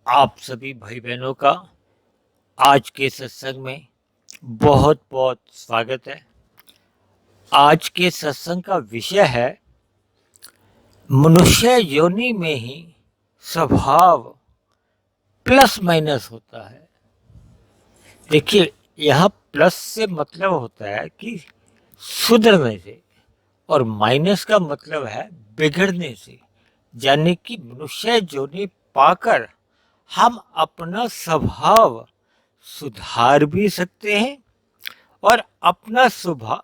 आप सभी भाई बहनों का आज के सत्संग में बहुत बहुत स्वागत है। आज के सत्संग का विषय है मनुष्य योनि में ही स्वभाव प्लस माइनस होता है। देखिए, यह प्लस से मतलब होता है कि सुधरने से और माइनस का मतलब है बिगड़ने से। यानी कि मनुष्य योनि पाकर हम अपना स्वभाव सुधार भी सकते हैं और अपना स्वभाव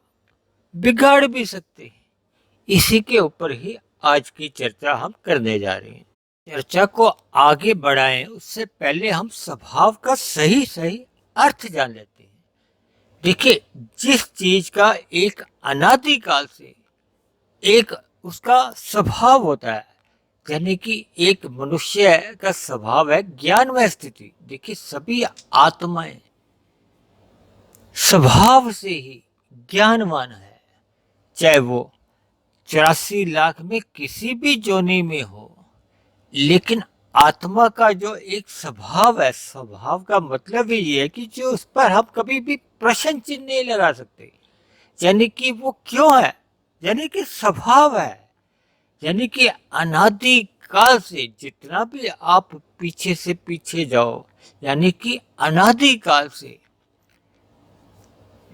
बिगाड़ भी सकते हैं। इसी के ऊपर ही आज की चर्चा हम करने जा रहे हैं। चर्चा को आगे बढ़ाएं उससे पहले हम स्वभाव का सही सही अर्थ जान लेते हैं। देखिए, जिस चीज का एक अनादिकाल से एक उसका स्वभाव होता है, यानी कि एक मनुष्य का स्वभाव है ज्ञानमय स्थिति। देखिए, सभी आत्माएं स्वभाव से ही ज्ञानवान है, चाहे वो 84 लाख में किसी भी जोनी में हो। लेकिन आत्मा का जो एक स्वभाव है, स्वभाव का मतलब ये है कि जो उस पर हम कभी भी प्रश्न चिन्ह नहीं लगा सकते। यानी कि वो क्यों है, यानी कि स्वभाव है। यानी कि अनादि काल से जितना भी आप पीछे से पीछे जाओ, यानी कि अनादि काल से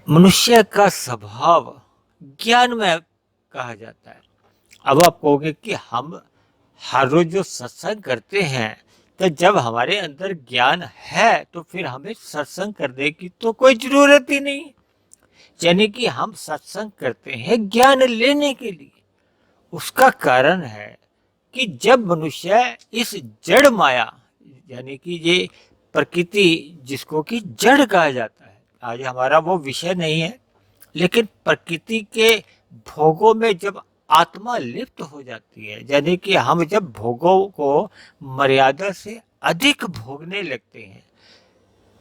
मनुष्य का स्वभाव ज्ञानमय कहा जाता है। अब आप कहोगे कि हम हर रोज जो सत्संग करते हैं, तो जब हमारे अंदर ज्ञान है तो फिर हमें सत्संग करने की तो कोई जरूरत ही नहीं। यानी कि हम सत्संग करते हैं ज्ञान लेने के लिए। उसका कारण है कि जब मनुष्य इस जड़ माया, यानी कि ये प्रकृति जिसको कि जड़ कहा जाता है, आज हमारा वो विषय नहीं है, लेकिन प्रकृति के भोगों में जब आत्मा लिप्त हो जाती है, यानी कि हम जब भोगों को मर्यादा से अधिक भोगने लगते हैं,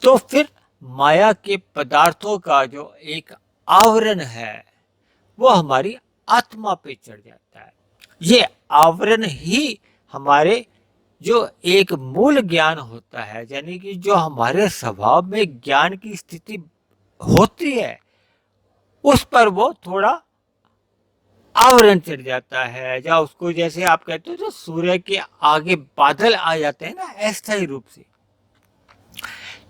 तो फिर माया के पदार्थों का जो एक आवरण है वो हमारी आत्मा पे चढ़ जाता है। ये आवरण ही हमारे जो एक मूल ज्ञान होता है, यानी कि जो हमारे स्वभाव में ज्ञान की स्थिति होती है, उस पर वो थोड़ा आवरण चढ़ जाता है। या उसको जैसे आप कहते हो जो सूर्य के आगे बादल आ जाते हैं ना अस्थायी रूप से,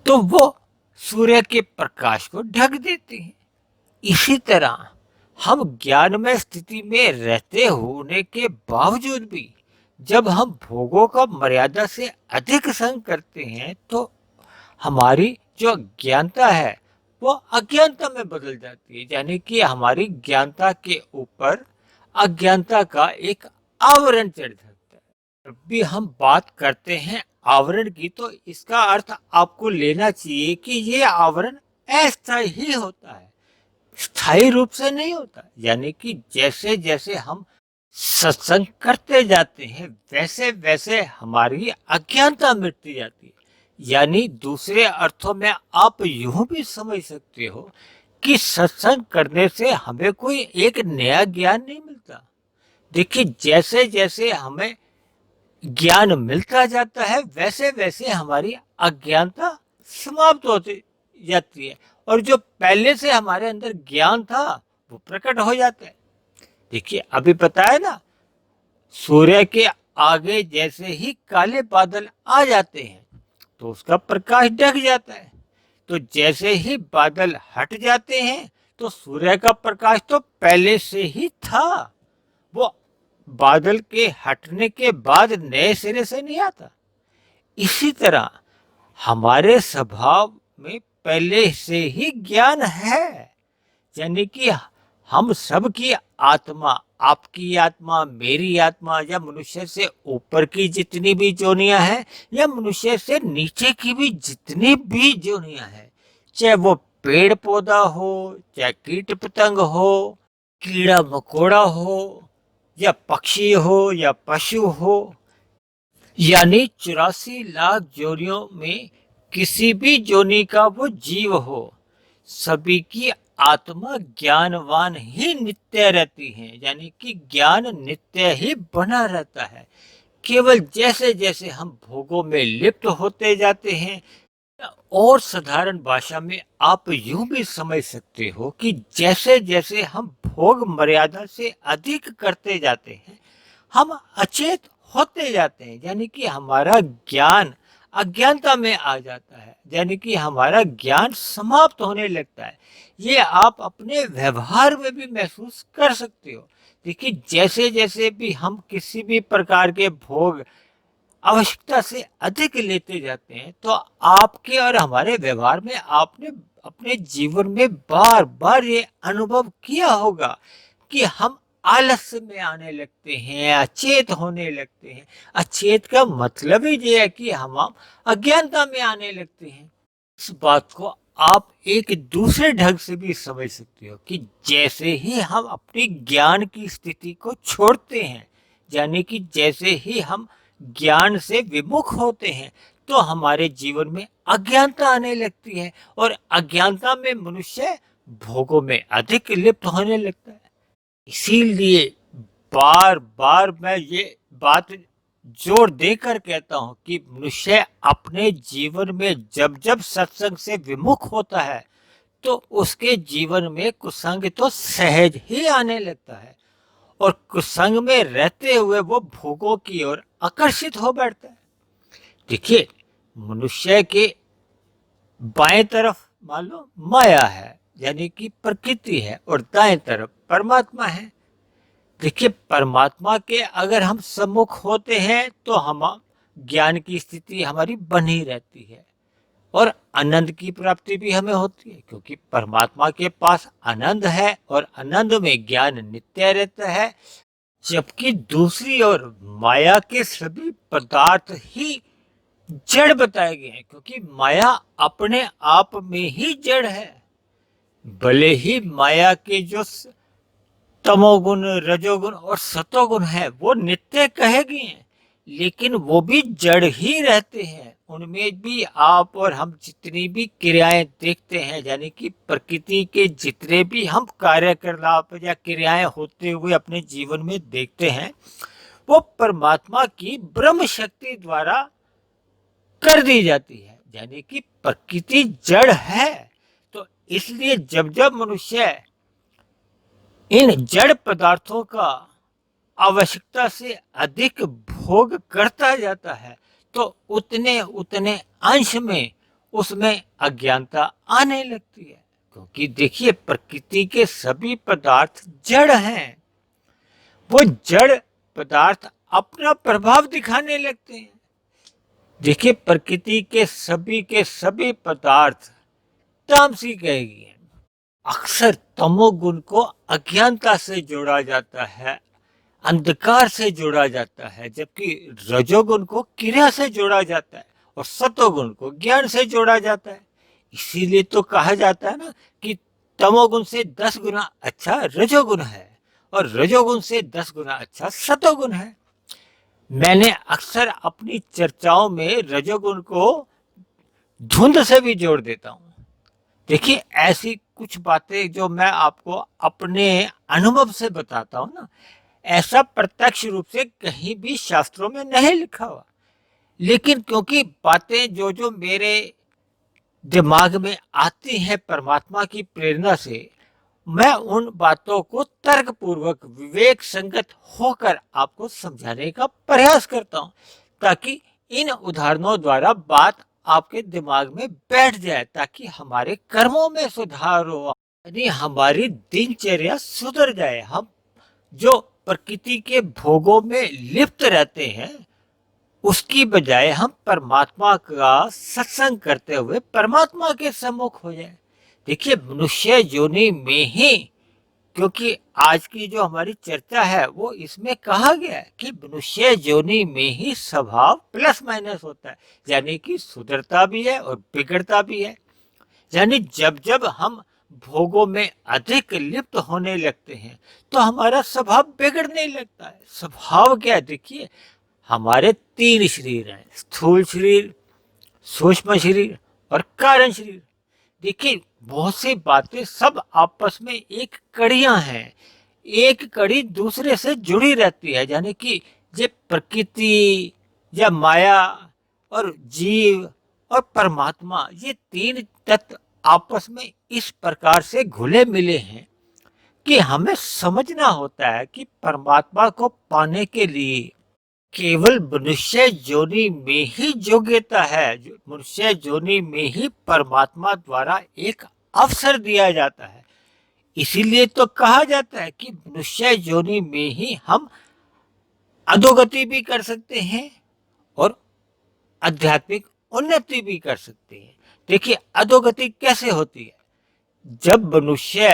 तो वो सूर्य के प्रकाश को ढक देते हैं। इसी तरह हम ज्ञानमय स्थिति में रहते होने के बावजूद भी जब हम भोगों का मर्यादा से अधिक संग करते हैं, तो हमारी जो ज्ञानता है वो अज्ञानता में बदल जाती है। यानी कि हमारी ज्ञानता के ऊपर अज्ञानता का एक आवरण चढ़ सकता है। जब भी हम बात करते हैं आवरण की, तो इसका अर्थ आपको लेना चाहिए कि ये आवरण अस्थायी ही होता है, स्थायी रूप से नहीं होता। यानी कि जैसे जैसे हम सत्संग करते जाते हैं वैसे वैसे हमारी अज्ञानता मिटती जाती है। यानी दूसरे अर्थों में आप यूं भी समझ सकते हो कि सत्संग करने से हमें कोई एक नया ज्ञान नहीं मिलता। देखिए, जैसे जैसे हमें ज्ञान मिलता जाता है वैसे वैसे हमारी अज्ञानता समाप्त होती जाती है और जो पहले से हमारे अंदर ज्ञान था वो प्रकट हो जाता है। देखिए, अभी पता है ना, सूर्य के आगे जैसे ही काले बादल आ जाते हैं तो उसका प्रकाश ढक जाता है। तो जैसे ही बादल हट जाते हैं तो सूर्य का प्रकाश तो पहले से ही था, वो बादल के हटने के बाद नए सिरे से नहीं आता। इसी तरह हमारे स्वभाव में पहले से ही ज्ञान है। यानी कि हम सब की आत्मा, आपकी आत्मा, मेरी आत्मा, या मनुष्य से ऊपर की जितनी भी जोनियां हैं या मनुष्य से नीचे की भी जितनी भी जोनियां हैं, चाहे वो पेड़ पौधा हो, चाहे कीट पतंग हो, कीड़ा मकोड़ा हो, या पक्षी हो या पशु हो, यानी 84 लाख जोनियों में किसी भी जोनी का वो जीव हो, सभी की आत्मा ज्ञानवान ही नित्य रहती है। यानी कि ज्ञान नित्य ही बना रहता है। केवल जैसे जैसे हम भोगों में लिप्त होते जाते हैं, और साधारण भाषा में आप यूं भी समझ सकते हो कि जैसे जैसे हम भोग मर्यादा से अधिक करते जाते हैं, हम अचेत होते जाते हैं, यानी कि हमारा ज्ञान अज्ञानता में आ जाता है, यानी कि हमारा ज्ञान समाप्त होने लगता है। ये आप अपने व्यवहार में भी महसूस कर सकते हो। देखिए, जैसे जैसे भी हम किसी भी प्रकार के भोग आवश्यकता से अधिक लेते जाते हैं, तो आपके और हमारे व्यवहार में आपने अपने जीवन में बार बार ये अनुभव किया होगा कि हम आलस्य में आने लगते हैं, अचेत होने लगते हैं। अचेत का मतलब ही ये है कि हम अज्ञानता में आने लगते हैं। इस बात को आप एक दूसरे ढंग से भी समझ सकते हो कि जैसे ही हम अपनी ज्ञान की स्थिति को छोड़ते हैं, यानी कि जैसे ही हम ज्ञान से विमुख होते हैं, तो हमारे जीवन में अज्ञानता आने लगती है, और अज्ञानता में मनुष्य भोगों में अधिक लिप्त होने लगता है। इसीलिए बार बार मैं ये बात जोर देकर कहता हूं कि मनुष्य अपने जीवन में जब जब सत्संग से विमुख होता है, तो उसके जीवन में कुसंग तो सहज ही आने लगता है, और कुसंग में रहते हुए वो भोगों की ओर आकर्षित हो बैठता है। देखिए, मनुष्य के बाएं तरफ मान लो माया है, यानी कि प्रकृति है, और दाएं तरफ परमात्मा है। देखिए, परमात्मा के अगर हम सम्मुख होते हैं, तो हम ज्ञान की स्थिति हमारी बनी रहती है, और आनंद की प्राप्ति भी हमें होती है, क्योंकि परमात्मा के पास आनंद है, और आनंद में ज्ञान नित्य रहता है। जबकि दूसरी ओर माया के सभी पदार्थ ही जड़ बताए गए हैं, क्योंकि माया अपने आप में ही जड़ है। भले ही माया के जो तमोगुण, रजोगुण और सतोगुण है वो नित्य कहे गए हैं, लेकिन वो भी जड़ ही रहते हैं। उनमें भी आप और हम जितनी भी क्रियाएं देखते हैं, यानी कि प्रकृति के जितने भी हम कार्यकलाप या क्रियाएं होते हुए अपने जीवन में देखते हैं, वो परमात्मा की ब्रह्म शक्ति द्वारा कर दी जाती है, यानी कि प्रकृति जड़ है। तो इसलिए जब जब मनुष्य इन जड़ पदार्थों का आवश्यकता से अधिक भोग करता जाता है, तो उतने उतने अंश में उसमें अज्ञानता आने लगती है। क्योंकि देखिए, प्रकृति के सभी पदार्थ जड़ हैं, वो जड़ पदार्थ अपना प्रभाव दिखाने लगते हैं। देखिए, प्रकृति के सभी पदार्थ तामसिक है। अक्सर तमोगुण को अज्ञानता से जोड़ा जाता है, अंधकार से जोड़ा जाता है, जबकि रजोगुण को क्रिया से जोड़ा जाता है, और सतोगुण को ज्ञान से जोड़ा जाता है। इसीलिए तो कहा जाता है ना कि तमोगुण से 10 गुना अच्छा रजोगुण है, और रजोगुण से 10 गुना अच्छा सतोगुण है। मैंने अक्सर अपनी चर्चाओं में रजोगुण को धुंध से भी जोड़ देता हूँ। देखिए, ऐसी कुछ बातें जो मैं आपको अपने अनुभव से बताता हूँ ना, ऐसा प्रत्यक्ष रूप से कहीं भी शास्त्रों में नहीं लिखा हुआ, लेकिन क्योंकि बातें जो जो मेरे दिमाग में आती हैं परमात्मा की प्रेरणा से, मैं उन बातों को तर्क पूर्वक विवेक संगत होकर आपको समझाने का प्रयास करता हूं, ताकि इन उदाहरणों द्वारा बात आपके दिमाग में बैठ जाए, ताकि हमारे कर्मों में सुधार हो, यानी हमारी दिनचर्या सुधर जाए। हम जो प्रकृति के भोगों में लिप्त रहते हैं, उसकी बजाय हम परमात्मा का सत्संग करते हुए परमात्मा के सम्मुख हो जाए। देखिए, मनुष्य योनि में ही, क्योंकि आज की जो हमारी चर्चा है वो इसमें कहा गया है कि मनुष्य योनि में ही स्वभाव प्लस माइनस होता है, यानी कि सुधरता भी है और बिगड़ता भी है। यानी जब जब हम भोगों में अधिक लिप्त होने लगते हैं, तो हमारा स्वभाव बिगड़ने लगता है। स्वभाव क्या, देखिए, हमारे 3 शरीर हैं, स्थूल शरीर, सूक्ष्म शरीर और कारण शरीर। देखिए, बहुत सी बातें सब आपस में एक कड़ियां हैं, एक कड़ी दूसरे से जुड़ी रहती है, यानी कि ये प्रकृति या माया और जीव और परमात्मा, ये तीन तत्व आपस में इस प्रकार से घुले मिले हैं कि हमें समझना होता है कि परमात्मा को पाने के लिए केवल मनुष्य योनि में ही योग्यता है। मनुष्य योनि में ही परमात्मा द्वारा एक अवसर दिया जाता है। इसीलिए तो कहा जाता है कि मनुष्य योनि में ही हम अधोगति भी कर सकते हैं और आध्यात्मिक उन्नति भी कर सकते हैं। देखिए, अधोगति कैसे होती है? जब मनुष्य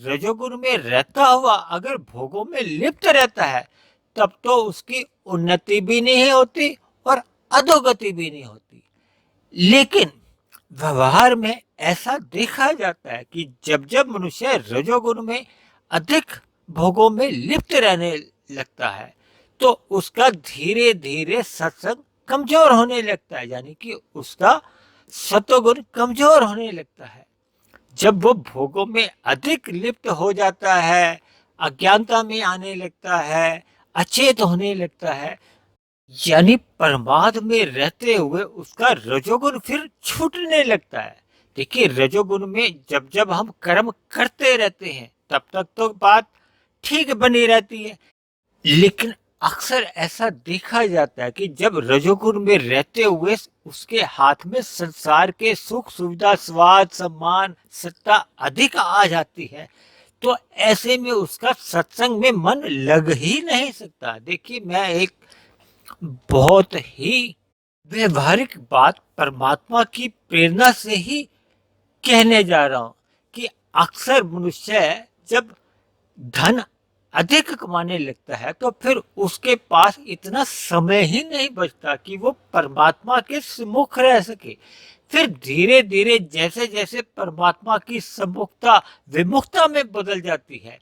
रजोगुण में रहता हुआ अगर भोगों में लिप्त रहता है, तब तो उसकी उन्नति भी नहीं होती और अधोगति भी नहीं होती। लेकिन व्यवहार में ऐसा देखा जाता है कि जब जब मनुष्य रजोगुण में अधिक भोगों में लिप्त रहने लगता है, तो उसका धीरे धीरे सत्संग कमजोर होने लगता है, यानी कि उसका सत्वगुण कमजोर होने लगता है। जब वो भोगों में अधिक लिप्त हो जाता है, अज्ञानता में आने लगता है, अचेत होने लगता है, यानी प्रमाद में रहते हुए उसका रजोगुण फिर छूटने लगता है। देखिए, रजोगुण में जब जब हम कर्म करते रहते हैं तब तक तो बात ठीक बनी रहती है, लेकिन अक्सर ऐसा देखा जाता है कि जब रजोगुण में रहते हुए उसके हाथ में संसार के सुख सुविधा स्वाद सम्मान सत्ता अधिक आ जाती है, तो ऐसे में उसका सत्संग में मन लग ही नहीं सकता। देखिए, मैं एक बहुत ही व्यवहारिक बात परमात्मा की प्रेरणा से ही कहने जा रहा हूं कि अक्सर मनुष्य जब धन अधिक कमाने लगता है तो फिर उसके पास इतना समय ही नहीं बचता कि वो परमात्मा के सम्मुख रह सके। फिर धीरे धीरे जैसे जैसे परमात्मा की सम्मुखता विमुखता में बदल जाती है,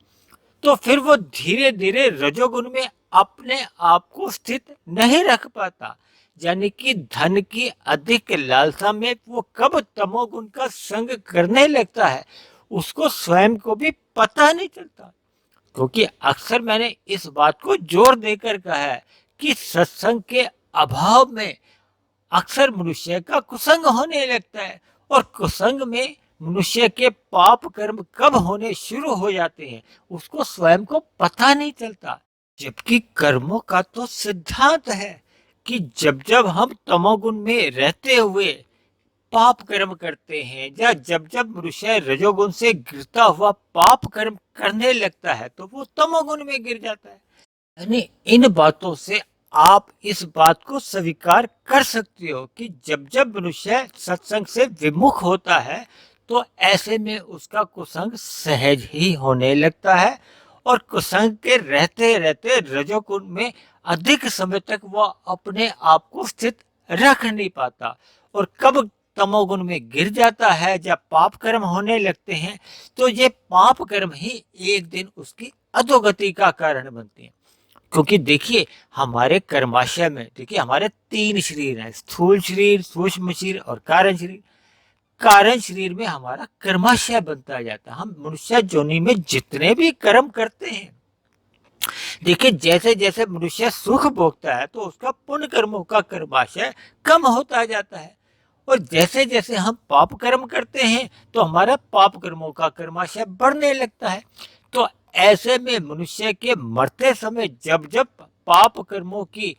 तो फिर वो धीरे धीरे रजोगुण में अपने आप को स्थित नहीं रख पाता, यानी कि धन की अधिक लालसा में वो कब तमोगुण का संग करने लगता है उसको स्वयं को भी पता नहीं चलता। क्योंकि अक्सर मैंने इस बात को जोर देकर कहा है कि सत्संग के अभाव में अक्सर मनुष्य का कुसंग होने लगता है, और कुसंग में मनुष्य के पाप कर्म कब होने शुरू हो जाते हैं उसको स्वयं को पता नहीं चलता। जबकि कर्मों का तो सिद्धांत है कि जब जब हम तमोगुण में रहते हुए पाप कर्म करते हैं या जब जब मनुष्य रजोगुण से गिरता हुआ पाप कर्म करने लगता है तो वो तमोगुण में गिर जाता है। यानी इन बातों से आप इस बात को स्वीकार कर सकते हो कि जब जब मनुष्य सत्संग से विमुख होता है तो ऐसे में उसका कुसंग सहज ही होने लगता है, और कुसंग के रहते रहते रजोगुण में अधिक समय तक वह अपने आप को स्थित रख नहीं पाता, और कब तमोगुण में गिर जाता है जब पाप कर्म होने लगते हैं तो ये पाप कर्म ही एक दिन उसकी अधोगति का कारण बनते हैं। क्योंकि देखिए, हमारे कर्माशय में देखिए हमारे तीन शरीर हैं, स्थूल शरीर, सूक्ष्म शरीर और कारण शरीर। कारण शरीर में हमारा कर्माशय बनता जाता है। हम मनुष्य योनि में जितने भी कर्म करते हैं, देखिए जैसे जैसे मनुष्य सुख भोगता है तो उसका पुण्य कर्मों का कर्माशय कम होता जाता है, और जैसे जैसे हम पाप कर्म करते हैं तो हमारा पाप कर्मों का कर्माशय बढ़ने लगता है। तो ऐसे में मनुष्य के मरते समय जब जब पाप कर्मों की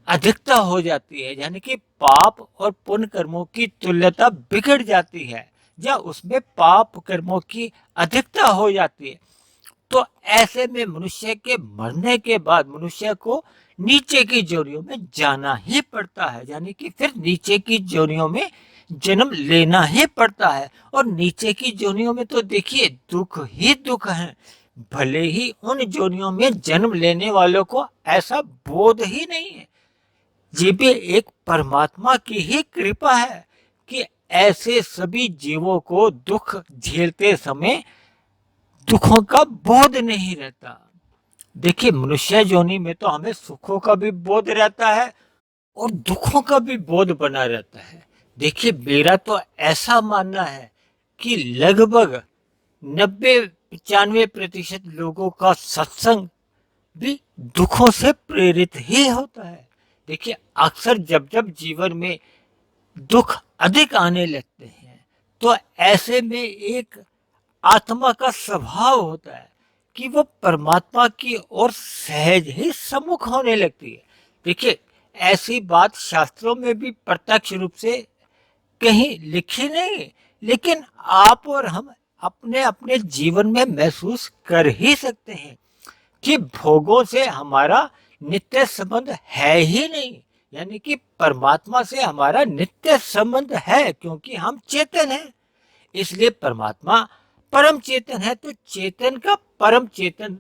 अधिकता हो जाती है, यानी कि पाप और पुण्य कर्मों की तुल्यता बिगड़ जाती है या उसमें पाप कर्मों की अधिकता हो जाती है, तो ऐसे में मनुष्य के मरने के बाद मनुष्य को नीचे की जोनियों में जाना ही पड़ता है, यानी कि फिर नीचे की जोनियों में जन्म लेना ही पड़ता है। और नीचे की जोनियों में तो देखिए दुख ही दुख है, भले ही उन जोनियों में जन्म लेने वालों को ऐसा बोध ही नहीं है। ये भी एक परमात्मा की ही कृपा है कि ऐसे सभी जीवों को दुख झेलते समय दुखों का बोध नहीं रहता। देखिए, मनुष्य योनि में तो हमें सुखों का भी बोध रहता है और दुखों का भी बोध बना रहता है। देखिए, मेरा तो ऐसा मानना है कि लगभग 90-95% लोगों का सत्संग भी दुखों से प्रेरित ही होता है। देखिए, अक्सर जब जब जीवन में दुख अधिक आने लगते हैं तो ऐसे में एक आत्मा का स्वभाव होता है कि वो परमात्मा की ओर सहज ही सम्मुख होने लगती है। देखिए, ऐसी बात शास्त्रों में भी प्रत्यक्ष रूप से कहीं लिखी नहीं, लेकिन आप और हम अपने अपने जीवन में महसूस कर ही सकते हैं कि भोगों से हमारा नित्य संबंध है ही नहीं। यानी कि परमात्मा से हमारा नित्य संबंध है, क्योंकि हम चेतन हैं। इसलिए परमात्मा परम चेतन है, तो चेतन का परम चेतन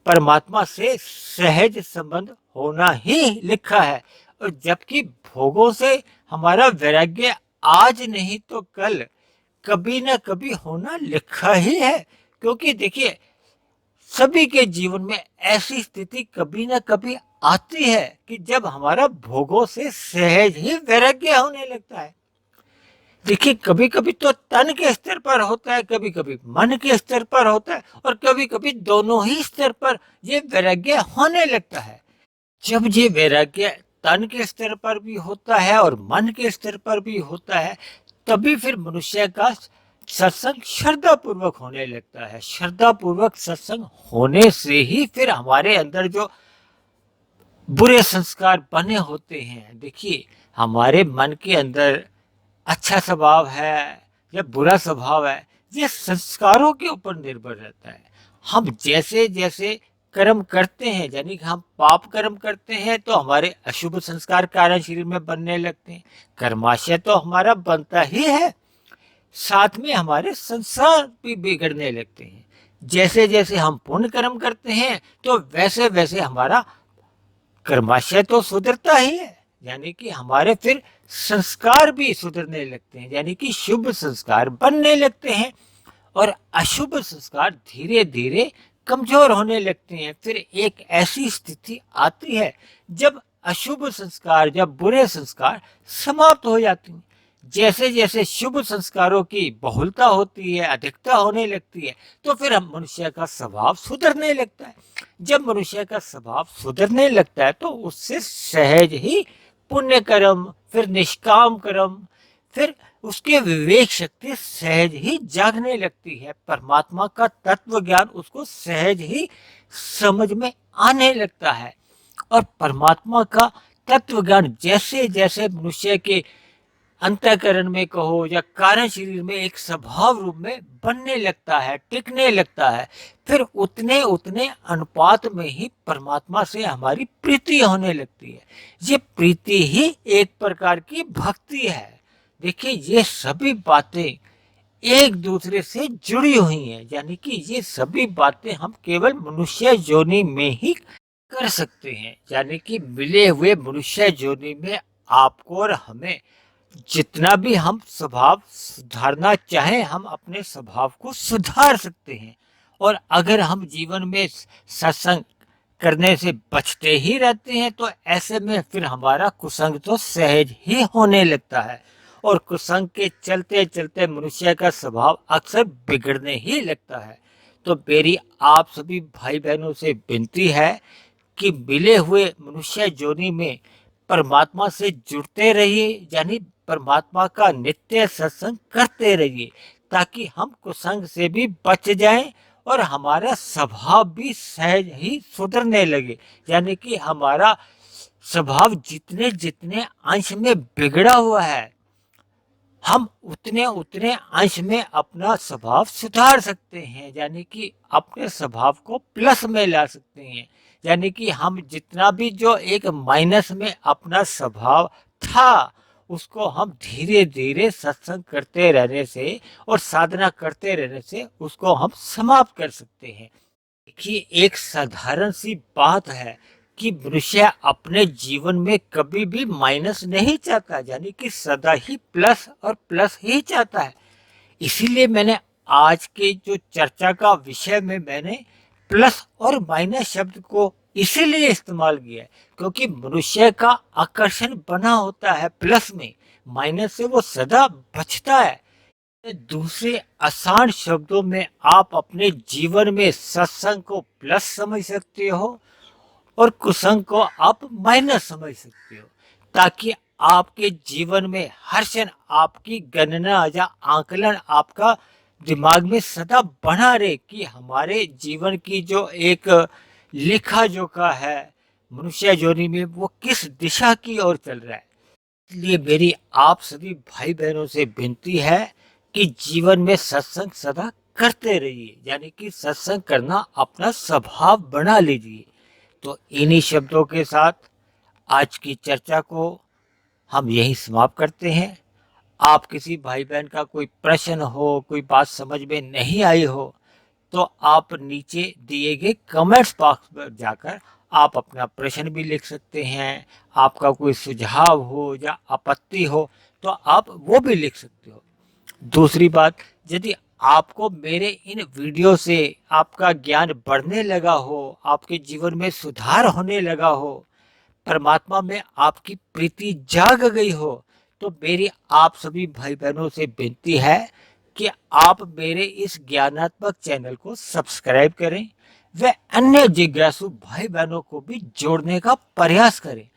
परमात्मा से सहज संबंध होना ही लिखा है। और जबकि भोगों से हमारा वैराग्य आज नहीं तो कल कभी ना कभी होना लिखा ही है। क्योंकि देखिए, सभी के जीवन में ऐसी स्थिति कभी ना कभी आती है कि जब हमारा भोगों से सहज ही वैराग्य होने लगता है। देखिए, कभी कभी तो तन के स्तर पर होता है, कभी कभी मन के स्तर पर होता है, और कभी कभी दोनों ही स्तर पर ये वैराग्य होने लगता है। जब ये वैराग्य तन के स्तर पर भी होता है और मन के स्तर पर भी होता है, तभी फिर मनुष्य का सत्संग श्रद्धा पूर्वक होने लगता है। श्रद्धा पूर्वक सत्संग होने से ही फिर हमारे अंदर जो बुरे संस्कार बने होते हैं, देखिए, हमारे मन के अंदर अच्छा स्वभाव है या बुरा स्वभाव है, ये संस्कारों के ऊपर निर्भर रहता है। हम जैसे जैसे कर्म करते हैं, यानी कि हम पाप कर्म करते हैं, तो हमारे अशुभ संस्कार कारण शरीर में बनने लगते हैं। कर्माशय तो हमारा बनता ही है, साथ में हमारे संस्कार भी बिगड़ने लगते हैं। जैसे जैसे हम पुण्य कर्म करते हैं तो वैसे वैसे हमारा कर्माशय तो सुधरता ही है, यानी कि हमारे फिर संस्कार भी सुधरने लगते हैं, यानी कि शुभ संस्कार बनने लगते हैं, और अशुभ संस्कार धीरे धीरे कमजोर होने लगते हैं। फिर एक ऐसी स्थिति आती है जब अशुभ संस्कार, जब बुरे संस्कार समाप्त हो जाते हैं। जैसे जैसे शुभ संस्कारों की बहुलता होती है, अधिकता होने लगती है, तो फिर हम मनुष्य का स्वभाव सुधरने लगता है। जब मनुष्य का स्वभाव सुधरने लगता है तो उससे सहज ही पुण्य कर्म, फिर निष्काम कर्म, फिर उसके विवेक शक्ति सहज ही जागने लगती है। परमात्मा का तत्व ज्ञान उसको सहज ही समझ में आने लगता है। और परमात्मा का तत्व ज्ञान जैसे जैसे मनुष्य के अंतःकरण में कहो या कारण शरीर में एक स्वभाव रूप में बनने लगता है, टिकने लगता है, फिर उतने उतने अनुपात में ही परमात्मा से हमारी प्रीति होने लगती है। ये प्रीति ही एक प्रकार की भक्ति है। देखिए, ये सभी बातें एक दूसरे से जुड़ी हुई हैं, यानी कि ये सभी बातें हम केवल मनुष्य योनि में ही कर सकते हैं। यानी कि मिले हुए मनुष्य योनि में आपको और हमें जितना भी हम स्वभाव सुधारना चाहें, हम अपने स्वभाव को सुधार सकते हैं। और अगर हम जीवन में सत्संग करने से बचते ही रहते हैं तो ऐसे में फिर हमारा कुसंग तो सहज ही होने लगता है, और कुसंग के चलते चलते मनुष्य का स्वभाव अक्सर बिगड़ने ही लगता है। तो मेरी आप सभी भाई बहनों से विनती है कि मिले हुए मनुष्य योनि में परमात्मा से जुड़ते रहिए, यानी परमात्मा का नित्य सत्संग करते रहिए, ताकि हम कुसंग से भी बच जाएं और हमारा स्वभाव भी सहज ही सुधरने लगे। यानी कि हमारा स्वभाव जितने जितने अंश में बिगड़ा हुआ है, हम उतने उतने अंश में अपना स्वभाव सुधार सकते हैं, यानी कि अपने स्वभाव को प्लस में ला सकते हैं। यानी कि हम जितना भी जो एक माइनस में अपना स्वभाव था, उसको हम धीरे धीरे सत्संग करते रहने से और साधना करते रहने से उसको हम समाप्त कर सकते हैं। देखिए, एक साधारण सी बात है कि मनुष्य अपने जीवन में कभी भी माइनस नहीं चाहता, यानी कि सदा ही प्लस और प्लस ही चाहता है। इसीलिए मैंने आज के जो चर्चा का विषय में मैंने प्लस और माइनस शब्द को इसीलिए इस्तेमाल किया है, क्योंकि मनुष्य का आकर्षण बना होता है प्लस में, माइनस से वो सदा बचता है। दूसरे आसान शब्दों में आप अपने जीवन में सत्संग को प्लस समझ सकते हो और कुसंग को आप माइनस समझ सकते हो, ताकि आपके जीवन में हर क्षण आपकी गणना या आकलन आपका दिमाग में सदा बना रहे कि हमारे जीवन की जो एक लेखा जोखा है मनुष्य योनि में वो किस दिशा की ओर चल रहा है। इसलिए मेरी आप सभी भाई बहनों से विनती है कि जीवन में सत्संग सदा करते रहिए, यानी कि सत्संग करना अपना स्वभाव बना लीजिए। तो इन्हीं शब्दों के साथ आज की चर्चा को हम यहीं समाप्त करते हैं। आप किसी भाई बहन का कोई प्रश्न हो, कोई बात समझ में नहीं आई हो, तो आप नीचे दिए गए कमेंट्स बॉक्स पर जाकर आप अपना प्रश्न भी लिख सकते हैं। आपका कोई सुझाव हो या आपत्ति हो तो आप वो भी लिख सकते हो। दूसरी बात, यदि आपको मेरे इन वीडियो से आपका ज्ञान बढ़ने लगा हो, आपके जीवन में सुधार होने लगा हो, परमात्मा में आपकी प्रीति जाग गई हो, तो मेरी आप सभी भाई बहनों से विनती है कि आप मेरे इस ज्ञानात्मक चैनल को सब्सक्राइब करें व अन्य जिज्ञासु भाई बहनों को भी जोड़ने का प्रयास करें,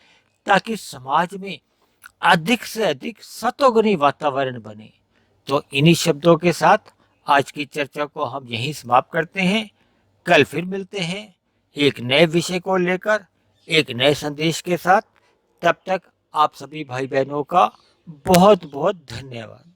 ताकि समाज में अधिक से अधिक सतोगुणी वातावरण बने। तो इन्हीं शब्दों के साथ आज की चर्चा को हम यहीं समाप्त करते हैं। कल फिर मिलते हैं एक नए विषय को लेकर, एक नए संदेश के साथ। तब तक आप सभी भाई बहनों का बहुत बहुत धन्यवाद।